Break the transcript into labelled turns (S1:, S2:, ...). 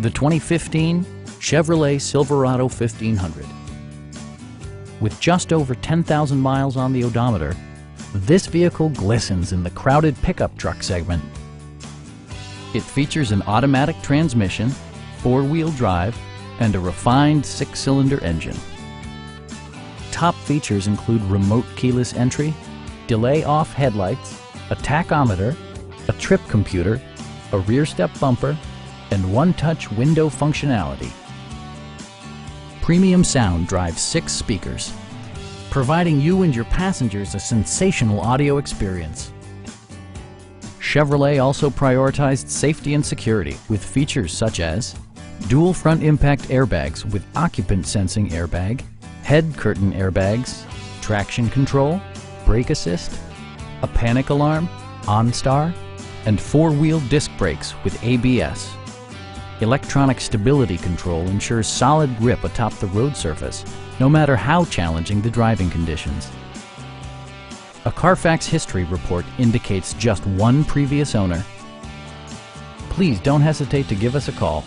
S1: The 2015 Chevrolet Silverado 1500. With just over 10,000 miles on the odometer, this vehicle glistens in the crowded pickup truck segment. It features an automatic transmission, four-wheel drive, and a refined six-cylinder engine. Top features include remote keyless entry, delay-off headlights, a tachometer, a trip computer, a rear step bumper, and one-touch window functionality. Premium sound drives 6 speakers, providing you and your passengers a sensational audio experience. Chevrolet also prioritized safety and security with features such as dual front impact airbags with occupant sensing airbag, head curtain airbags, traction control, brake assist, a panic alarm, OnStar, and four-wheel disc brakes with ABS. Electronic stability control ensures solid grip atop the road surface, no matter how challenging the driving conditions. A Carfax history report indicates just one previous owner. Please don't hesitate to give us a call.